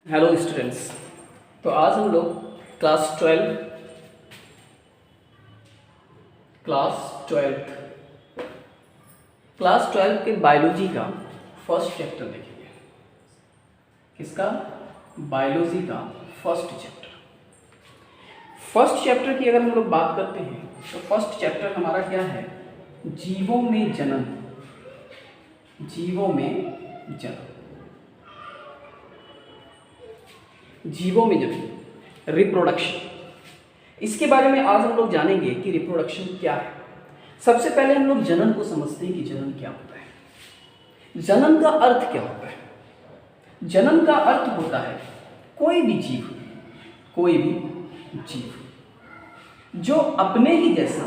Hello students. तो आज हम लोग क्लास 12 क्लास 12 के बायोलॉजी का फर्स्ट चैप्टर देखेंगे। किसका? बायोलॉजी का फर्स्ट चैप्टर की अगर हम लोग बात करते हैं तो फर्स्ट चैप्टर हमारा क्या है? जीवों में जन्म। जीवों में जन्म, रिप्रोडक्शन। इसके बारे में आज हम लोग जानेंगे कि रिप्रोडक्शन क्या है। सबसे पहले हम लोग जन्म को समझते हैं कि जन्म क्या होता है। जन्म का अर्थ क्या होता है? जन्म का अर्थ होता है कोई भी जीव जो अपने ही जैसा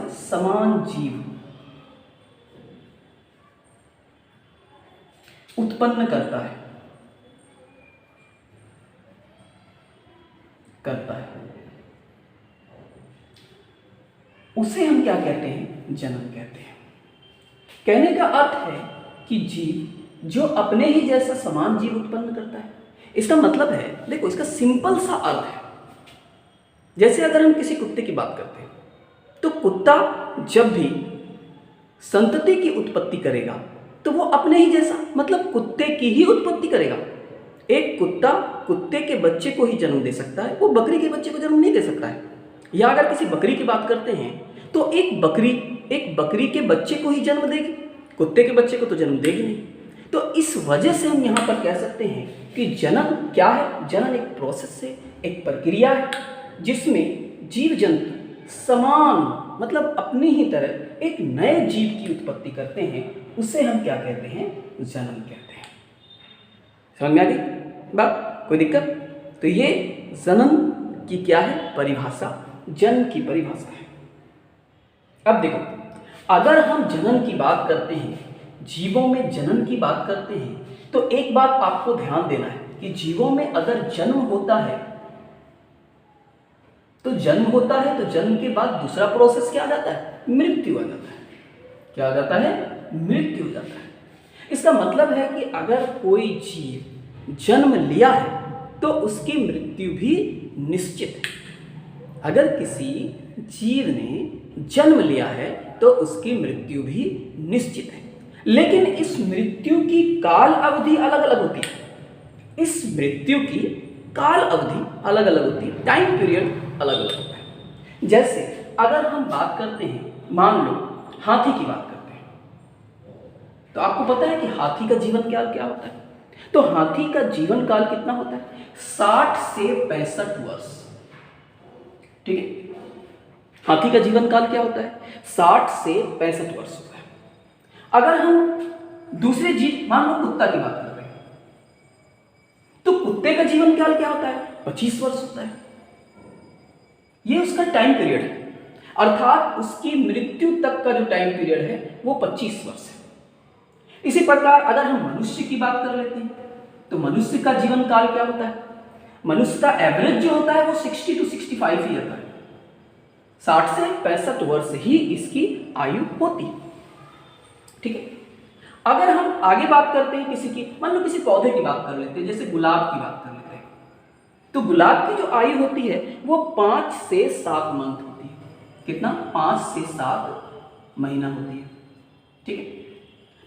समान जीव उत्पन्न करता है उसे हम क्या कहते हैं? जन्म कहते हैं। कहने का अर्थ है कि जीव जो अपने ही जैसा समान जीव उत्पन्न करता है। इसका मतलब है, देखो इसका सिंपल सा अर्थ है, जैसे अगर हम किसी कुत्ते की बात करते हैं तो कुत्ता जब भी संतति की उत्पत्ति करेगा तो वो अपने ही जैसा, मतलब कुत्ते की ही उत्पत्ति करेगा। एक कुत्ता कुत्ते के बच्चे को ही जन्म दे सकता है, वो बकरी के बच्चे को जन्म नहीं दे सकता है। या अगर किसी बकरी की बात करते हैं तो एक बकरी के बच्चे को ही जन्म देगी, कुत्ते के बच्चे को तो जन्म देगी नहीं। तो इस वजह से हम यहाँ पर कह सकते हैं कि जन्म क्या है? जन्म एक प्रोसेस है, एक प्रक्रिया है जिसमें जीव जंतु समान, मतलब अपनी ही तरह एक नए जीव की उत्पत्ति करते हैं। उसे हम क्या कहते हैं? जन्म कहते हैं। समझ में आ गई बात? कोई दिक्कत? तो ये जन्म की क्या है? परिभाषा, जन्म की परिभाषा है। अब देखो, अगर हम जन्म की बात करते हैं, जीवों में जन्म की बात करते हैं, तो एक बात आपको ध्यान देना है कि जीवों में अगर जन्म होता है तो जन्म के बाद दूसरा प्रोसेस क्या आ जाता है? मृत्यु आ जाता है। क्या आ जाता है? मृत्यु हो जाता है। इसका मतलब है कि अगर कोई जीव जन्म लिया है तो उसकी मृत्यु भी निश्चित है। अगर किसी जीव ने जन्म लिया है तो उसकी मृत्यु भी निश्चित है। लेकिन इस मृत्यु की काल अवधि अलग अलग होती है। इस मृत्यु की काल अवधि अलग अलग होती है, टाइम पीरियड अलग अलग होता है। जैसे अगर हम बात करते हैं, मान लो हाथी की बात करते हैं, तो आपको पता है कि हाथी का जीवन काल क्या होता है? तो हाथी का जीवन काल कितना होता है? 60 से 65 वर्ष। ठीक है, हाथी का जीवन काल क्या होता है? 60 से 65 वर्ष होता है। अगर हम दूसरे जीव, मान लो कुत्ता की बात कर रहे हैं, तो कुत्ते का जीवन काल क्या होता है? 25 वर्ष होता है। ये उसका टाइम पीरियड है, अर्थात उसकी मृत्यु तक का जो टाइम पीरियड है वो 25 वर्ष है। इसी प्रकार अगर हम मनुष्य की बात कर लेते हैं तो मनुष्य का जीवन काल क्या होता है? मनुष्य का एवरेज जो होता है वो 60 to 65 ईयर का है। 60 से 65 वर्ष ही इसकी आयु होती है। ठीक है, अगर हम आगे बात करते हैं किसी की, मान लो किसी पौधे की बात कर लेते हैं, जैसे गुलाब की बात कर लेते हैं, तो गुलाब की जो आयु होती है वो 5 से 7 मंथ होती है। कितना? 5 से 7 महीना होती है। ठीक है,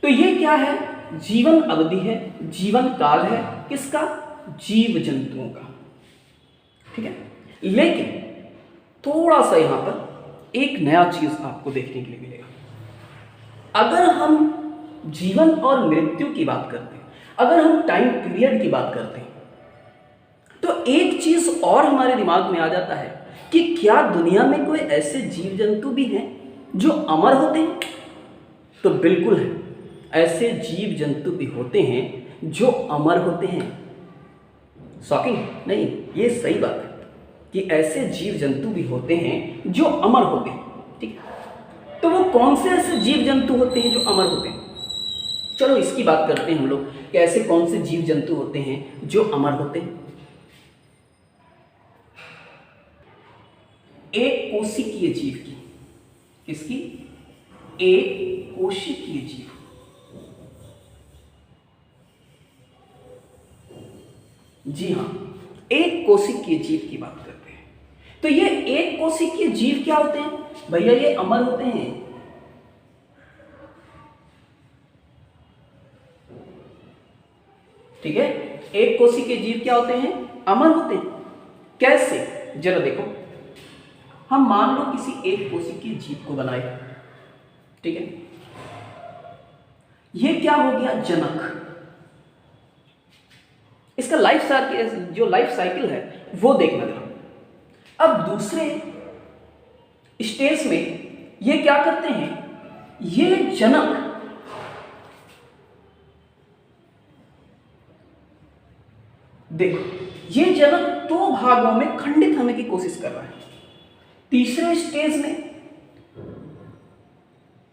तो ये क्या है? जीवन अवधि है, जीवन काल है। किसका? जीव जंतुओं का। ठीक है, लेकिन थोड़ा सा यहां पर एक नया चीज आपको देखने के लिए मिलेगा। अगर हम जीवन और मृत्यु की बात करते हैं, अगर हम टाइम पीरियड की बात करते हैं, तो एक चीज और हमारे दिमाग में आ जाता है कि क्या दुनिया में कोई ऐसे जीव जंतु भी हैं जो अमर होते हैं? तो बिल्कुल है, ऐसे जीव जंतु भी होते हैं जो अमर होते हैं। शॉकिंग नहीं, ये सही बात है कि ऐसे जीव जंतु भी होते हैं जो अमर होते हैं। ठीक है, तो वो कौन से ऐसे जीव जंतु होते हैं जो अमर होते हैं? चलो इसकी बात करते हैं हम लोग कि ऐसे कौन से जीव जंतु होते हैं जो अमर होते हैं। एक कोशिकीय जीव की, किसकी? एक कोशिकीय जीव। जी हाँ, एक कोशिकीय जीव की बात करते हैं। तो ये एक कोशिकीय जीव क्या होते हैं भैया? ये अमर होते हैं। ठीक है, एक कोशिकीय जीव क्या होते हैं? अमर होते हैं। कैसे? जरा देखो, हम मान लो किसी एक कोशिकीय जीव को बनाए, ठीक है, ये क्या हो गया? जनक। इसका लाइफ साइकिल, जो लाइफ साइकिल है वो देखना जरा। अब दूसरे स्टेज में ये क्या करते हैं? ये जनक देखो, ये जनक दो भागों में खंडित होने की कोशिश कर रहा है। तीसरे स्टेज में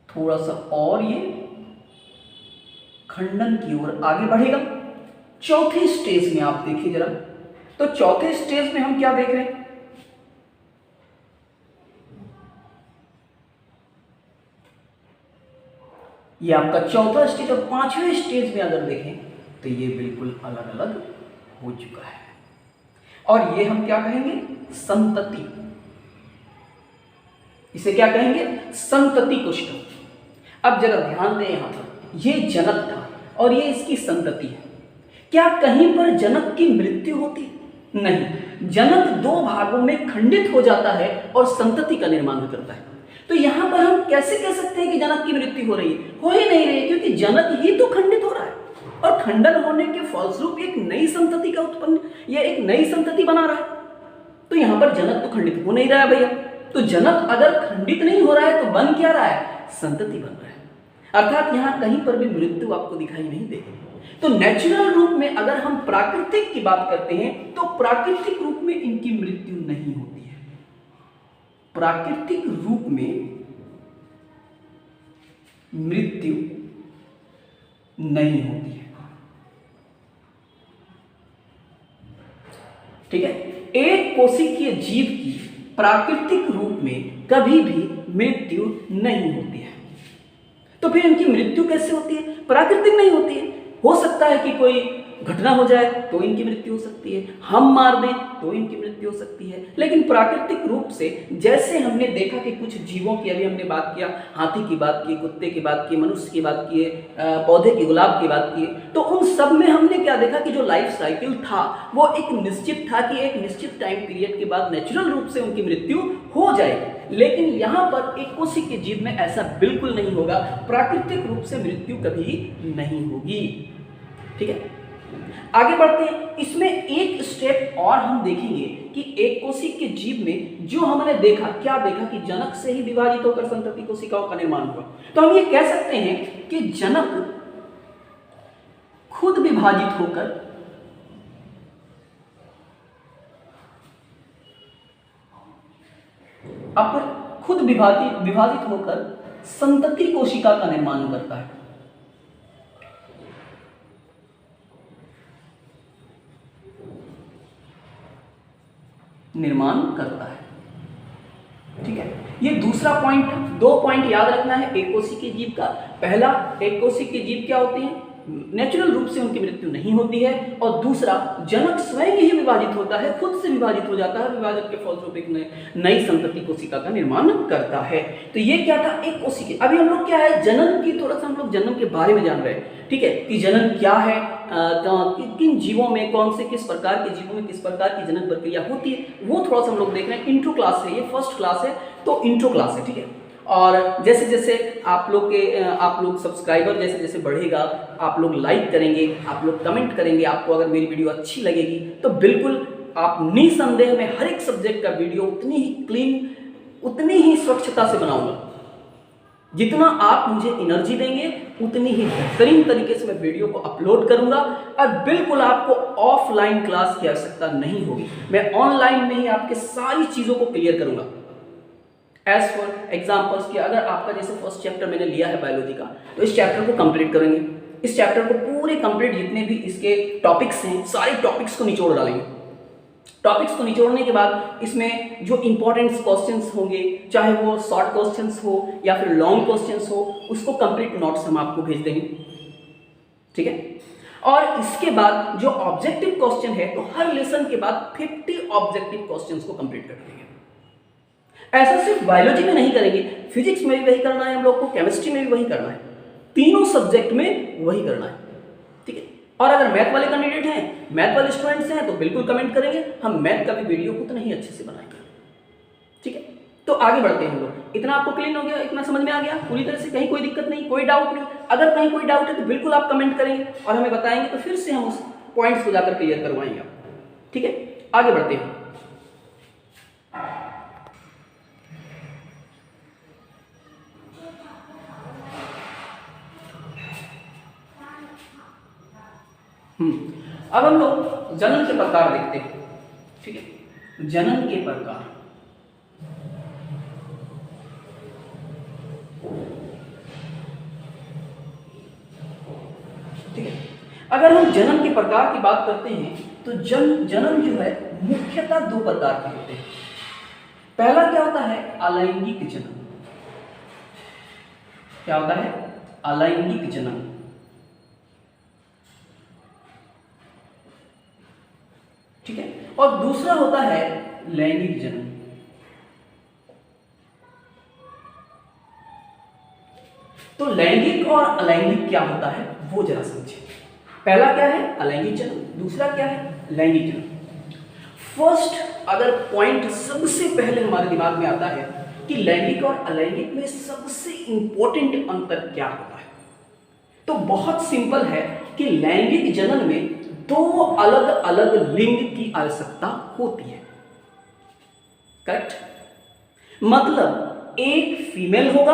थोड़ा सा और ये खंडन की ओर आगे बढ़ेगा। चौथे स्टेज में आप देखिए जरा, तो चौथे स्टेज में हम क्या देख रहे हैं? ये आपका चौथा स्टेज। और पांचवें स्टेज में अगर देखें तो ये बिल्कुल अलग अलग हो चुका है, और ये हम क्या कहेंगे? संतति। इसे क्या कहेंगे? संतति कोशिका। अब जरा ध्यान दें, यहां पर ये जनक था और ये इसकी संतति है। क्या कहीं पर जनक की मृत्यु होती? नहीं, जनक दो भागों में खंडित हो जाता है और संतति का निर्माण करता है। तो यहां पर हम कैसे कह सकते हैं कि जनक की मृत्यु हो रही है? हो ही नहीं रही है, क्योंकि जनक ही तो खंडित हो रहा है, और खंडन होने के फलस्वरूप एक नई संतति का उत्पन्न, यह एक नई संतति बना रहा है। तो यहां पर जनक तो खंडित हो नहीं रहा है भैया। तो जनक अगर खंडित नहीं हो रहा है तो बन क्या रहा है? संतति बन रहा है। अर्थात यहां कहीं पर भी मृत्यु आपको दिखाई नहीं देगी। तो नेचुरल रूप में अगर हम प्राकृतिक की बात करते हैं तो प्राकृतिक रूप में इनकी मृत्यु नहीं होती है। प्राकृतिक रूप में मृत्यु नहीं होती है। ठीक है, एक कोशिकीय जीव की प्राकृतिक रूप में कभी भी मृत्यु नहीं होती है। तो फिर इनकी मृत्यु कैसे होती है? प्राकृतिक नहीं होती है। हो सकता है कि कोई घटना हो जाए तो इनकी मृत्यु हो सकती है, हम मार दें तो इनकी मृत्यु हो सकती है, लेकिन प्राकृतिक रूप से जैसे हमने देखा कि कुछ जीवों की, अभी हमने बात किया, हाथी की बात की, कुत्ते की बात की, मनुष्य की बात की, पौधे की, गुलाब की बात की, तो उन सब में हमने क्या देखा कि जो लाइफ साइकिल था वो एक निश्चित था कि एक निश्चित टाइम पीरियड के बाद नेचुरल रूप से उनकी मृत्यु हो जाएगी। लेकिन यहाँ पर एक कोशिकीय जीव में ऐसा बिल्कुल नहीं होगा, प्राकृतिक रूप से मृत्यु कभी नहीं होगी। ठीक है, आगे बढ़ते हैं। इसमें एक स्टेप और हम देखेंगे कि एक कोशिकीय जीव में जो हमने देखा, क्या देखा कि जनक से ही विभाजित होकर संतति कोशिकाओं का निर्माण हुआ। तो हम ये कह सकते हैं कि जनक खुद विभाजित होकर खुद विभाजित होकर संतति कोशिका का निर्माण करता है। निर्माण करता है। ठीक है, ये दूसरा पॉइंट है। दो पॉइंट याद रखना है एक कोशिकीय जीव का। पहला, एक कोशिकीय जीव क्या होते हैं? नेचुरल रूप से उनकी मृत्यु नहीं होती है। और दूसरा, जनक स्वयं ही विभाजित होता है, खुद से विभाजित हो जाता है, विभाजन के फलस्वरूप एक नई संतति कोशिका का निर्माण करता है। तो ये क्या था? एक कोशिकीय। अभी हम लोग क्या है, जनन की थोड़ा सा हम लोग जन्म के बारे में जान रहे हैं। ठीक है, कि जनन क्या है, किन जीवों में, कौन से किस प्रकार के जीवों में किस प्रकार की जनन प्रक्रिया होती है, वो थोड़ा सा हम लोग देख रहे हैं। इंट्रो क्लास है, ये फर्स्ट क्लास है, तो इंट्रो क्लास है। ठीक है, और जैसे जैसे आप लोग सब्सक्राइबर जैसे जैसे बढ़ेगा, आप लोग लाइक करेंगे, आप लोग कमेंट करेंगे, आपको अगर मेरी वीडियो अच्छी लगेगी तो बिल्कुल आप निसंदेह में हर एक सब्जेक्ट का वीडियो उतनी ही क्लीन, उतनी ही स्वच्छता से बनाऊंगा। जितना आप मुझे एनर्जी देंगे उतनी ही बेहतरीन तरीके से मैं वीडियो को अपलोड करूंगा। और बिल्कुल आपको ऑफलाइन क्लास की आवश्यकता नहीं होगी, मैं ऑनलाइन में ही आपके सारी चीज़ों को क्लियर करूंगा। एज फॉर एग्जाम्पल्स की, अगर आपका जैसे फर्स्ट चैप्टर मैंने लिया है बायोलॉजी का, तो इस चैप्टर को कंप्लीट करेंगे। इस चैप्टर को पूरे कंप्लीट, जितने भी इसके टॉपिक्स हैं सारे टॉपिक्स को निचोड़ डालेंगे। टॉपिक्स को निचोड़ने के बाद इसमें जो इंपॉर्टेंट क्वेश्चंस होंगे, चाहे वो शॉर्ट क्वेश्चंस हो या फिर लॉन्ग क्वेश्चंस हो, उसको कंप्लीट नोट्स हम आपको भेज देंगे, ठीक है। और इसके बाद जो ऑब्जेक्टिव क्वेश्चन है, तो हर लेसन के बाद 50 ऑब्जेक्टिव क्वेश्चंस को कंप्लीट कर देंगे। ऐसा सिर्फ बायोलॉजी में नहीं करेंगे, फिजिक्स में भी वही करना है हम लोग को, केमिस्ट्री में भी वही करना है, तीनों सब्जेक्ट में वही करना है, ठीक है। और अगर मैथ वाले कैंडिडेट हैं, मैथ वाले स्टूडेंट्स हैं, तो बिल्कुल कमेंट करेंगे, हम मैथ का भी वीडियो उतना ही अच्छे से बनाएंगे, ठीक है। तो आगे बढ़ते हैं हम लोग। इतना आपको क्लीन हो गया, इतना समझ में आ गया पूरी तरह से, कहीं कोई दिक्कत नहीं, कोई डाउट नहीं। अगर कहीं कोई डाउट है तो बिल्कुल आप कमेंट करेंगे और हमें बताएंगे, तो फिर से हम उस पॉइंट्स को जाकर क्लियर करवाएंगे आप, ठीक है। आगे बढ़ते हैं। अब हम लोग जनन के प्रकार देखते हैं, ठीक है। जनन के प्रकार, ठीक है। अगर हम जनन के प्रकार की बात करते हैं तो जनन जो है मुख्यतः दो प्रकार के होते हैं। पहला क्या होता है? अलैंगिक जनन। क्या होता है? अलैंगिक जनन। ठीक है। और दूसरा होता है लैंगिक जनन। तो लैंगिक और अलैंगिक क्या होता है वो जरा समझिए। पहला क्या है? अलैंगिक जनन। दूसरा क्या है? लैंगिक जनन। फर्स्ट अगर पॉइंट सबसे पहले हमारे दिमाग में आता है कि लैंगिक और अलैंगिक में सबसे इंपॉर्टेंट अंतर क्या होता है, तो बहुत सिंपल है कि लैंगिक जनन में दो अलग अलग लिंग की आवश्यकता होती है। करेक्ट? मतलब एक फीमेल होगा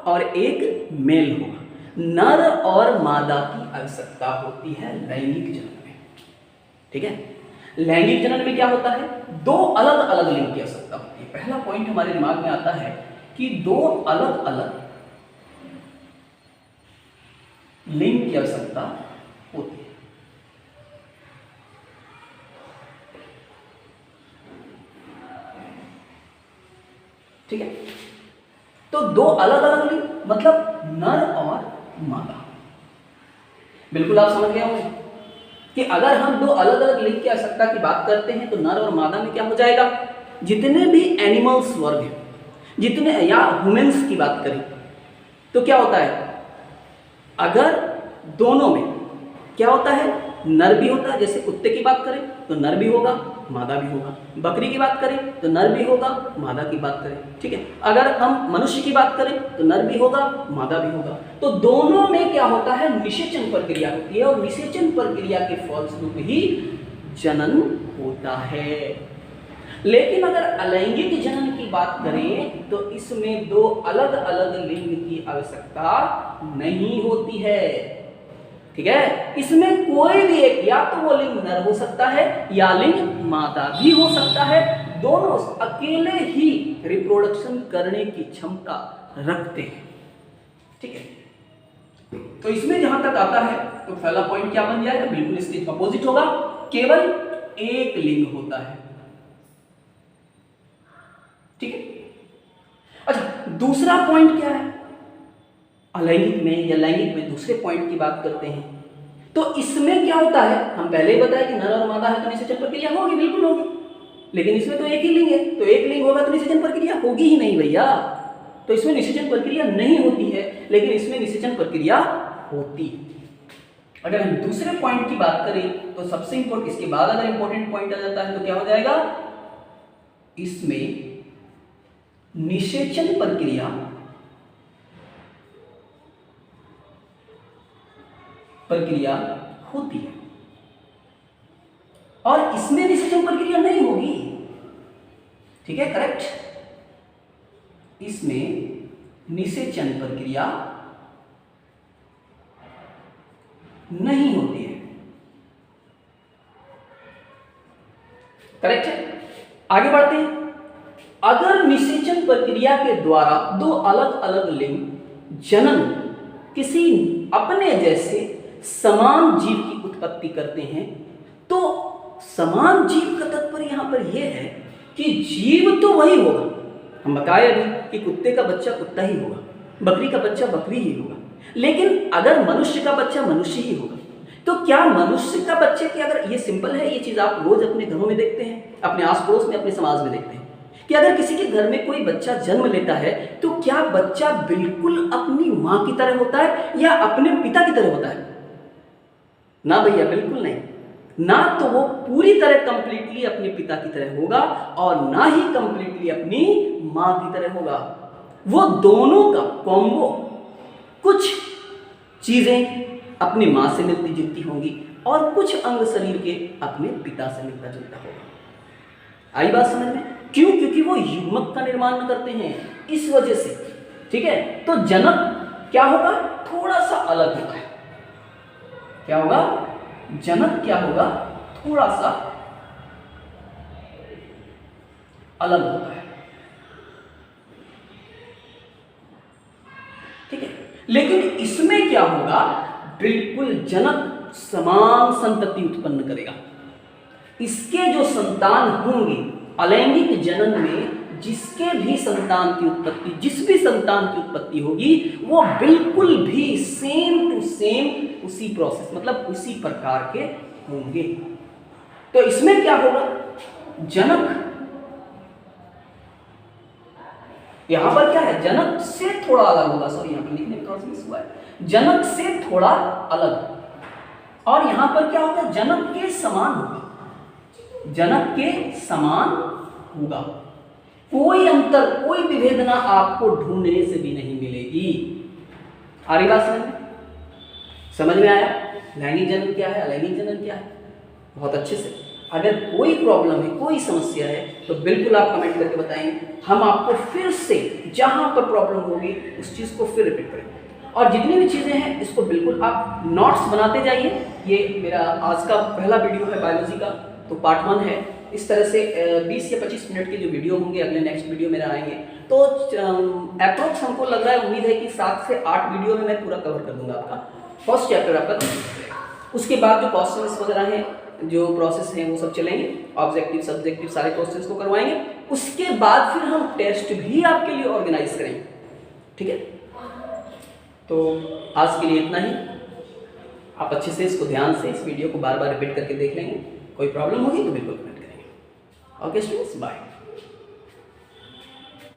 और एक मेल होगा, नर और मादा की आवश्यकता होती है लैंगिक जनन में। ठीक है। लैंगिक जनन में क्या होता है? दो अलग अलग लिंग की आवश्यकता होती है। पहला पॉइंट हमारे दिमाग में आता है कि दो अलग अलग लिंग की आवश्यकता होती है। ठीक है। तो दो अलग अलग लिंग मतलब नर और मादा। बिल्कुल आप समझ गए होंगे कि अगर हम दो अलग अलग लिंग की आवश्यकता की बात करते हैं तो नर और मादा में क्या हो जाएगा? जितने भी एनिमल्स वर्ग हैं, जितने या ह्यूमंस की बात करें तो क्या होता है? अगर दोनों में क्या होता है? नर भी होता है। जैसे कुत्ते की बात करें तो नर भी होगा, मादा भी होगा। बकरी की बात करें तो नर भी होगा, मादा की बात करें। ठीक है। अगर हम मनुष्य की बात करें तो नर भी होगा, मादा भी होगा। तो दोनों में क्या होता है? निषेचन प्रक्रिया होती है और निषेचन प्रक्रिया के फलस्वरूप ही जनन होता है। लेकिन अगर अलैंगिक जनन की बात करें तो इसमें दो अलग अलग लिंग की आवश्यकता नहीं होती है। ठीक है। इसमें कोई भी एक, या तो वो लिंग नर हो सकता है या लिंग मादा भी हो सकता है। दोनों अकेले ही रिप्रोडक्शन करने की क्षमता रखते हैं। ठीक है। तो इसमें जहां तक आता है तो पहला पॉइंट क्या बन जाएगा? बिल्कुल इसके अपोजिट होगा, केवल एक लिंग होता है। ठीक है। अच्छा, दूसरा पॉइंट क्या है? अलैंगिक में या लैंगिक में दूसरे पॉइंट की बात करते हैं तो इसमें क्या होता है? हम पहले ही बताया कि नर और मादा है तो निषेचन प्रक्रिया होगी, बिल्कुल होगी। लेकिन इसमें तो एक ही लिंग है, तो एक लिंग होगा तो निषेचन प्रक्रिया होगी ही नहीं भैया। तो इसमें निषेचन प्रक्रिया नहीं होती है, लेकिन इसमें निषेचन प्रक्रिया होती है। अगर हम दूसरे पॉइंट की बात करें तो सबसे इंपॉर्टेंट, इसके बाद अगर इंपॉर्टेंट पॉइंट आ जाता है तो क्या हो जाएगा? इसमें निषेचन प्रक्रिया होती है और इसमें निषेचन प्रक्रिया नहीं होगी। ठीक है, करेक्ट। इसमें निषेचन प्रक्रिया नहीं होती है। करेक्ट है। आगे बढ़ते हैं। अगर निषेचन प्रक्रिया के द्वारा दो अलग अलग लिंग जनन किसी अपने जैसे समान जीव की उत्पत्ति करते हैं तो समान जीव का तात्पर्य यहाँ पर यह है कि जीव तो वही होगा, हम बताए अभी कि कुत्ते का बच्चा कुत्ता ही होगा, बकरी का बच्चा बकरी ही होगा, लेकिन अगर मनुष्य का बच्चा मनुष्य ही होगा, तो क्या मनुष्य का बच्चे की, अगर ये सिंपल है, ये चीज़ आप रोज अपने घरों में देखते हैं, अपने आस पड़ोस में, अपने समाज में देखते हैं कि अगर किसी के घर में कोई बच्चा जन्म लेता है तो क्या बच्चा बिल्कुल अपनी माँ की तरह होता है या अपने पिता की तरह होता है? ना भैया, बिल्कुल नहीं। ना तो वो पूरी तरह कंप्लीटली अपने पिता की तरह होगा और ना ही कंप्लीटली अपनी माँ की तरह होगा। वो दोनों का कॉम्बो, कुछ चीजें अपनी माँ से मिलती जुलती होंगी और कुछ अंग शरीर के अपने पिता से मिलता जुलता होगा। आई बात समझ में? क्यों? क्योंकि वो युग्मक का निर्माण करते हैं, इस वजह से। ठीक है, तो जनक क्या होगा? थोड़ा सा अलग होगा। क्या होगा? जनक क्या होगा? थोड़ा सा अलग होता है। ठीक है, लेकिन इसमें क्या होगा? बिल्कुल जनक समान संतति उत्पन्न करेगा। इसके जो संतान होंगे अलैंगिक जनन में, जिसके भी संतान की उत्पत्ति, जिस भी संतान की उत्पत्ति होगी, वो बिल्कुल भी सेम टू सेम उसी प्रोसेस, मतलब उसी प्रकार के होंगे। तो इसमें क्या होगा? जनक यहां पर क्या है? जनक से थोड़ा अलग होगा। सॉरी, यहां पर लिखने में थोड़ा सा मिस हुआ है। जनक से थोड़ा अलग, और यहां पर क्या होगा? जनक के समान होगा। जनक के समान होगा। कोई अंतर, कोई विभेदना आपको ढूंढने से भी नहीं मिलेगी। आ रही बात समझ में? समझ में आया? लैंगिक जनन क्या है, अलैंगिक जनन क्या है? बहुत अच्छे से। अगर कोई प्रॉब्लम है, कोई समस्या है, तो बिल्कुल आप कमेंट करके बताएंगे। हम आपको फिर से जहां पर प्रॉब्लम होगी उस चीज को फिर रिपीट करेंगे। और जितनी भी चीजें हैं इसको बिल्कुल आप नोट्स बनाते जाइए। ये मेरा आज का पहला वीडियो है बायोलॉजी का, तो पार्ट 1 है। इस तरह से 20 या 25 मिनट के जो वीडियो होंगे, अगले नेक्स्ट वीडियो मेरा आएंगे, तो अप्रोक्स हमको लग रहा है, उम्मीद है कि 7 से 8 वीडियो में मैं पूरा कवर कर दूंगा आपका फर्स्ट चैप्टर आपका कंप्लीट रहेगा। उसके बाद जो क्वेश्चंस वगैरह हैं, जो प्रोसेस हैं, वो सब चलेंगे। ऑब्जेक्टिव सब्जेक्टिव सारे क्वेश्चंस को करवाएंगे। उसके बाद फिर हम टेस्ट भी आपके लिए ऑर्गेनाइज करेंगे। ठीक है, तो आज के लिए इतना ही। आप अच्छे से इसको ध्यान से, इस वीडियो को बार बार रिपीट करके देख लेंगे। कोई प्रॉब्लम होगी तो बिल्कुल कमेंट करेंगे। Okay students, bye.